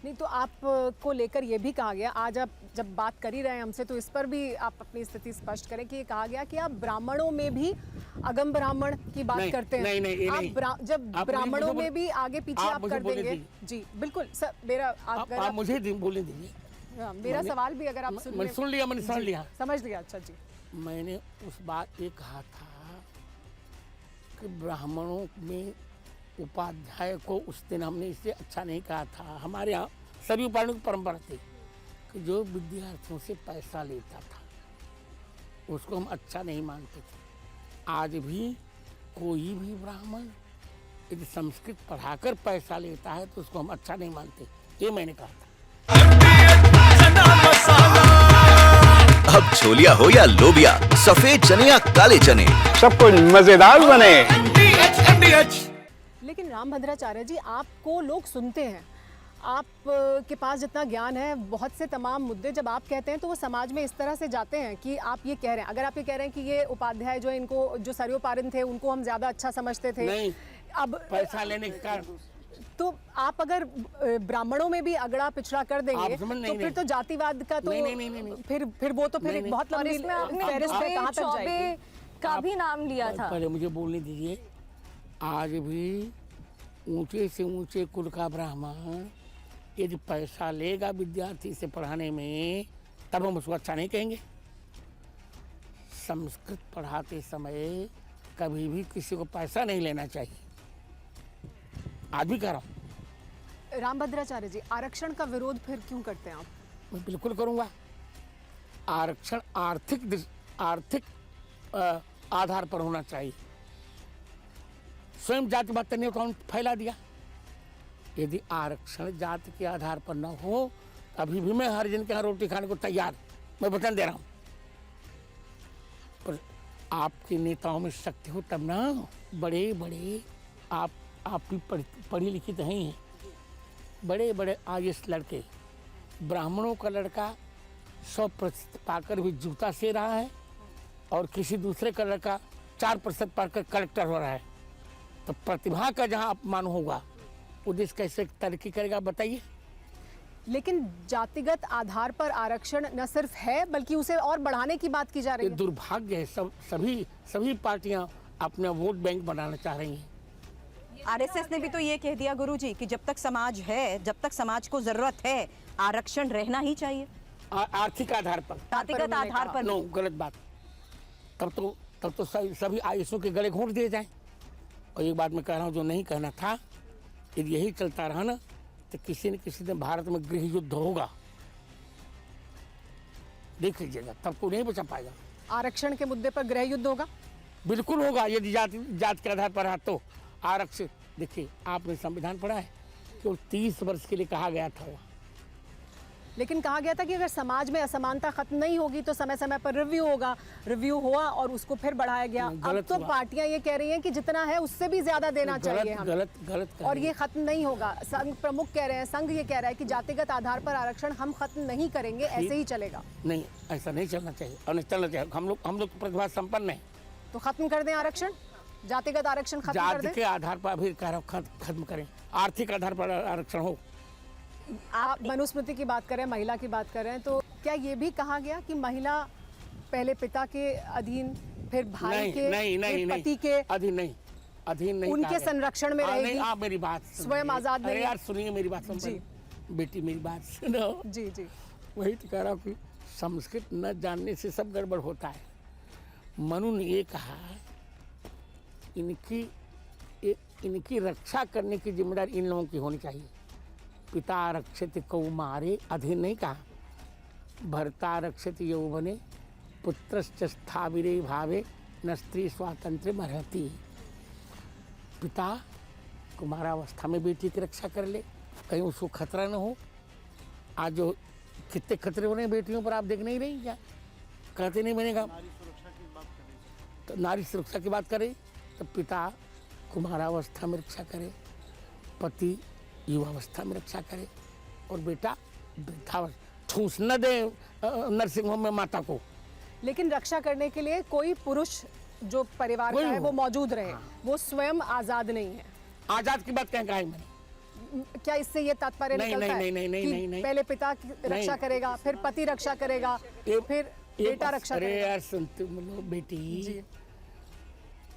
नहीं तो आपको लेकर ये भी कहा गया, आज आप जब बात कर ही रहे हैं हमसे तो इस पर भी आप अपनी स्थिति स्पष्ट करें कि ये कहा गया कि आप ब्राह्मणों में भी अगम ब्राह्मण की बात करते हैं। नहीं, आप जब ब्राह्मणों में भी आगे पीछे आप कर देंगे। जी बिल्कुल सर, मेरा आप मुझे बोलने दीजिए। मेरा सवाल भी अगर आप सुन लिया, मैंने समझ लिया। समझ लिया, अच्छा जी। मैंने उस बात ये कहा था कि ब्राह्मणों में उपाध्याय को उस दिन हमने इससे अच्छा नहीं कहा था। हमारे यहाँ सभी उपाध्यायों की परंपरा थी कि जो विद्यार्थियों से पैसा लेता था उसको हम अच्छा नहीं मानते थे। आज भी कोई भी ब्राह्मण यदि संस्कृत पढ़ाकर पैसा लेता है तो उसको हम अच्छा नहीं मानते, ये मैंने कहा था। अब छोलिया हो या लोबिया, सफेद चने या काले चने, सब कुछ मजेदार बने। लेकिन रामभद्राचार्य जी, आपको लोग सुनते हैं, आप के पास जितना ज्ञान है, बहुत से तमाम मुद्दे जब आप कहते हैं तो वो समाज में इस तरह से जाते हैं कि आप ये कह रहे हैं, अगर आप ये कह रहे हैं कि ये उपाध्याय जो इनको जो सरयोपारिन थे उनको हम ज्यादा अच्छा समझते थे, नहीं, अब पैसा लेने के कारण तो आप अगर ब्राह्मणों में भी अगड़ा पिछड़ा कर देंगे तो फिर तो जातिवाद का तो नहीं। फिर वो तो फिर एक बहुत लंबी फहरिस्त है, कहाँ तक जाएगी। का भी नाम लिया था। पहले मुझे बोलने दीजिए। आज भी ऊंचे से ऊंचे कुल का ब्राह्मण यदि पैसा लेगा विद्यार्थी से पढ़ाने में तब हम उसको अच्छा नहीं कहेंगे। संस्कृत पढ़ाते समय कभी भी किसी को पैसा नहीं लेना चाहिए। आज भी कह रहा हूँ। रामभद्राचार्य जी, आरक्षण का विरोध फिर क्यों करते हैं आप? मैं बिल्कुल करूँगा। आरक्षण आर्थिक आधार पर होना चाहिए। स्वयं जातिवाद करने को हम फैला दिया। यदि आरक्षण जाति के आधार पर न हो, अभी भी मैं हर जन के यहाँ रोटी खाने को तैयार, मैं वचन दे रहा हूँ। पर आपके नेताओं में शक्ति हो तब ना। बड़े बड़े आप भी पढ़ी लिखी तो हैं, बड़े बड़े IAS लड़के, ब्राह्मणों का लड़का 100% पाकर भी जूता से रहा है और किसी दूसरे का लड़का 4% पाकर कलेक्टर हो रहा है। तो प्रतिभा का जहाँ अपमान होगा वो देश कैसे तरक्की करेगा, बताइए। लेकिन जातिगत आधार पर आरक्षण न सिर्फ है बल्कि उसे और बढ़ाने की बात की जा रही है। ये दुर्भाग्य है। सभी पार्टियां अपना वोट बैंक बनाना चाह रही हैं। आरएसएस ने भी तो ये कह दिया गुरुजी कि जब तक समाज है, जब तक समाज को जरूरत है, आरक्षण रहना ही चाहिए। आर्थिक आधार पर, जातिगत आधार पर। नो, गलत बात। तब तो सभी आयुषों के गले घोंट दिए जाएं। और एक बात मैं कह रहा हूँ जो नहीं कहना था, यदि यही चलता रहा ना तो किसी न किसी दिन भारत में गृह युद्ध होगा, देख लीजिएगा। तब को नहीं बचा पाएगा। आरक्षण के मुद्दे पर गृह युद्ध होगा? बिल्कुल होगा। यदि जात के आधार पर है तो आरक्षित। देखिए, आपने संविधान पढ़ा है कि 30 वर्ष के लिए कहा गया था। लेकिन कहा गया था कि अगर समाज में असमानता खत्म नहीं होगी तो समय समय पर रिव्यू होगा। रिव्यू हुआ और उसको फिर बढ़ाया गया। अब तो पार्टियां ये कह रही हैं कि जितना है उससे भी ज्यादा देना चाहिए हमें। गलत और ये खत्म नहीं होगा। संघ प्रमुख कह रहे हैं, संघ ये कह रहा है कि जातिगत आधार पर आरक्षण हम खत्म नहीं करेंगे, ऐसे ही चलेगा। नहीं, ऐसा नहीं चलना चाहिए और नहीं चलना चाहिए। हम लोग प्रतिभा संपन्न है तो खत्म कर दें आरक्षण, जातिगत आरक्षण खत्म कर दें। जाति के आधार पर अभी खत्म करें, आर्थिक आधार पर आरक्षण हो। आप मनुस्मृति की बात करें, महिला की बात करें, तो क्या ये भी कहा गया कि महिला पहले पिता के अधीन, फिर भाई के, फिर पति के अधीन नहीं, उनके संरक्षण में रहेगी? आप मेरी बात स्वयं आजाद नहीं। यार सुनिए मेरी बात, जी बेटी मेरी बात सुनो। जी वही तो कह रहा हूँ कि संस्कृत न जानने से सब गड़बड़ होता है। मनु ने ये कहा, इनकी रक्षा करने की जिम्मेदारी इन लोगों की होनी चाहिए। पिता रक्षित कौमारे, अधीन नहीं कहा। भर्ता रक्षित यौवने, पुत्रश्च स्थाविरे भावे, न स्त्री स्वातंत्र्य मरहति। पिता कुमारावस्था में बेटी की रक्षा कर ले, कहीं उसको खतरा न हो। आज जो कितने खतरे हो रहे हैं बेटियों पर, आप देख नहीं रही क्या? कहते नहीं बनेगा। तो नारी सुरक्षा की बात करें तो पिता कुमारावस्था में रक्षा करे, पति युवावस्था में रक्षा करे और बेटा वृद्धावस्था। ठूस न दे नर्सिंग होम में माता को। लेकिन रक्षा करने के लिए कोई पुरुष जो परिवार का है वो मौजूद रहे। वो स्वयं आजाद नहीं है। आजाद की बात कहें मैंने? क्या इससे ये तात्पर्य नहीं, निकलता नहीं, है नहीं, नहीं, कि नहीं, नहीं। पहले पिता की रक्षा करेगा, फिर पति रक्षा करेगा, फिर बेटा रक्षा अरे करेगा? यार सुनते मतलब बेटी, जी।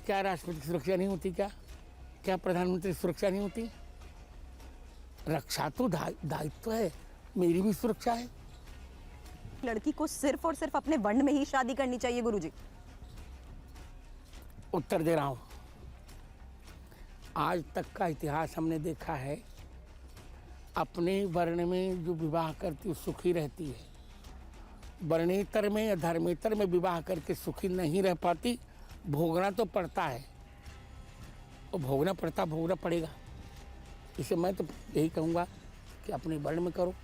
क्या राष्ट्रपति की सुरक्षा नहीं होती? क्या प्रधानमंत्री की सुरक्षा नहीं होती? रक्षा तो दायित्व है, मेरी भी सुरक्षा है। लड़की को सिर्फ और सिर्फ अपने वर्ण में ही शादी करनी चाहिए गुरुजी? उत्तर दे रहा हूं। आज तक का इतिहास हमने देखा है, अपने वर्ण में जो विवाह करती है सुखी रहती है, वर्णेतर में या धर्मेतर में विवाह करके सुखी नहीं रह पाती। भोगना तो पड़ता है, और भोगना पड़ेगा। इसे मैं तो यही कहूँगा कि अपने वर्ण में करो,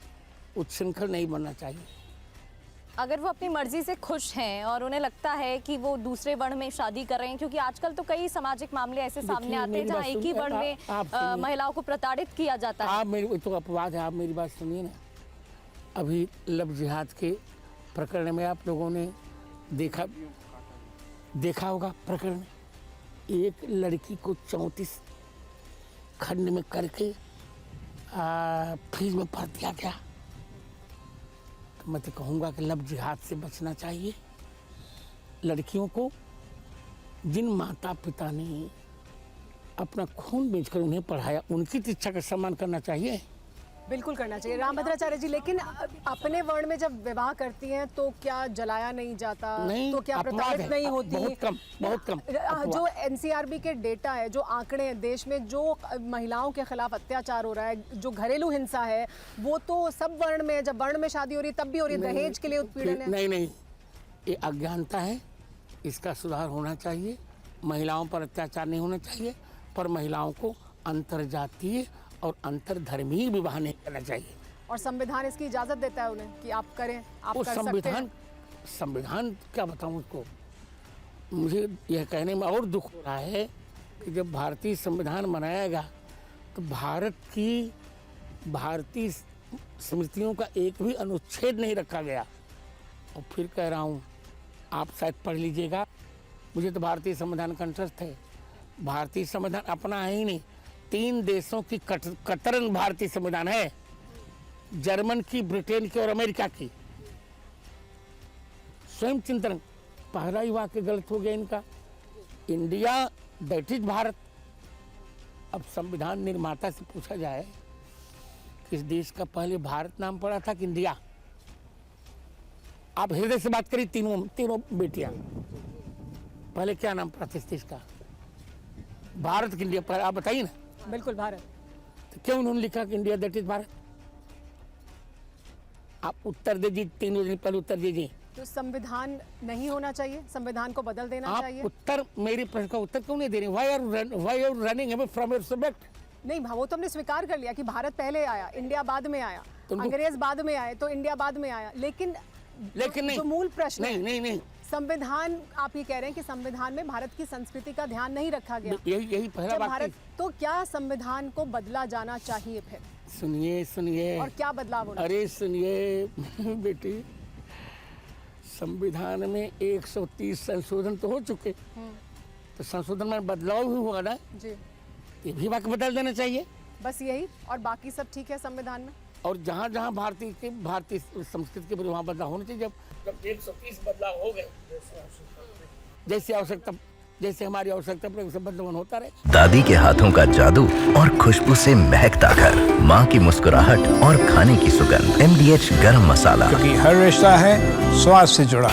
उच्छृंखल नहीं बनना चाहिए। अगर वो अपनी मर्जी से खुश हैं और उन्हें लगता है कि वो दूसरे वर्ण में शादी कर रहे हैं, क्योंकि आजकल तो कई सामाजिक मामले ऐसे सामने आते हैं जहाँ एक ही वर्ण में महिलाओं को प्रताड़ित किया जाता है। आप मेरी तो अपवाद है, आप मेरी बात सुनिए ना। अभी लव जिहाद के प्रकरण में आप लोगों ने देखा होगा प्रकरण, एक लड़की को 34 खंड में करके फ्रिज में भर दिया गया। तो मैं तो कहूँगा कि लव जिहाद से बचना चाहिए। लड़कियों को जिन माता पिता ने अपना खून बेचकर उन्हें पढ़ाया, उनकी इच्छा का सम्मान करना चाहिए। बिल्कुल करना चाहिए रामभद्राचार्य जी। लेकिन अपने वर्ण में जब विवाह करती हैं तो क्या जलाया नहीं जाता? नहीं, तो क्या अपवाद प्रताड़ित है। नहीं होती? बहुत कम जो एनसीआरबी के डेटा है, जो आंकड़े हैं देश में, जो महिलाओं के खिलाफ अत्याचार हो रहा है, जो घरेलू हिंसा है, वो तो सब वर्ण में, जब वर्ण में शादी हो रही तब भी हो रही है। दहेज के लिए उत्पीड़न है। नहीं, ये अज्ञानता है, इसका सुधार होना चाहिए। महिलाओं पर अत्याचार नहीं होना चाहिए, पर महिलाओं को अंतरजातीय और अंतरधर्मीय विवाह नहीं करना चाहिए। और संविधान इसकी इजाजत देता है उन्हें कि आप करें, आप वो कर सकते हैं। संविधान क्या बताऊं उसको। मुझे यह कहने में और दुख हो रहा है कि जब भारतीय संविधान बनाएगा तो भारतीय स्मृतियों का एक भी अनुच्छेद नहीं रखा गया। और फिर कह रहा हूँ, आप शायद पढ़ लीजिएगा, मुझे तो भारतीय संविधान का इंटरेस्ट है। भारतीय संविधान अपना है ही नहीं, 3 देशों की कतरन भारतीय संविधान है, जर्मन की, ब्रिटेन की और अमेरिका की। स्वयं चिंतन, पहला ही वाक्य गलत हो गया इनका। India that is Bharat. अब संविधान निर्माता से पूछा जाए, किस देश का पहले भारत नाम पड़ा था कि इंडिया? आप हृदय से बात करिए, तीनों बेटियां, पहले क्या नाम पड़ा था इस देश का? भारत की इंडिया पहले, आप बताइए ना। बिल्कुल भारत। तो क्यों उन्होंने लिखा कि इंडिया दैट इज भारत? आप उत्तर दीजिए, तीनों दिन पहले उत्तर दीजिए। तो संविधान नहीं होना चाहिए, संविधान को बदल देना आप चाहिए। उत्तर, मेरे प्रश्न का उत्तर क्यों नहीं दे रहे? Why are running away from your subject? नहीं, वो तो हमने स्वीकार कर लिया कि भारत पहले आया, इंडिया बाद में आया, तो अंग्रेज बाद में आए, तो इंडिया बाद में आया। लेकिन नहीं, जो मूल प्रश्न है, नहीं, संविधान, आप ये कह रहे हैं कि संविधान में भारत की संस्कृति का ध्यान नहीं रखा गया। यही पहला जब वाक्य। भारत, तो क्या संविधान को बदला जाना चाहिए फिर? सुनिए और क्या बदलाव होना? अरे सुनिए बेटी, संविधान में 130 संशोधन तो हो चुके, तो संशोधन में बदलाव भी हुआ ना जी, ये भी वाक्य बदल देना चाहिए। बस यही, और बाकी सब ठीक है संविधान में। और जहाँ जहाँ भारतीय संस्कृति के वहाँ बदलाव होना चाहिए। जब 130 बदलाव हो गए, जैसे आवश्यकता, जैसे हमारी आवश्यकता पर बदलाव होता रहे। दादी के हाथों का जादू और खुशबू से महकता घर, माँ की मुस्कुराहट और खाने की सुगंध। MDH गरम मसाला, क्योंकि हर रिश्ता है स्वाद से जुड़ा।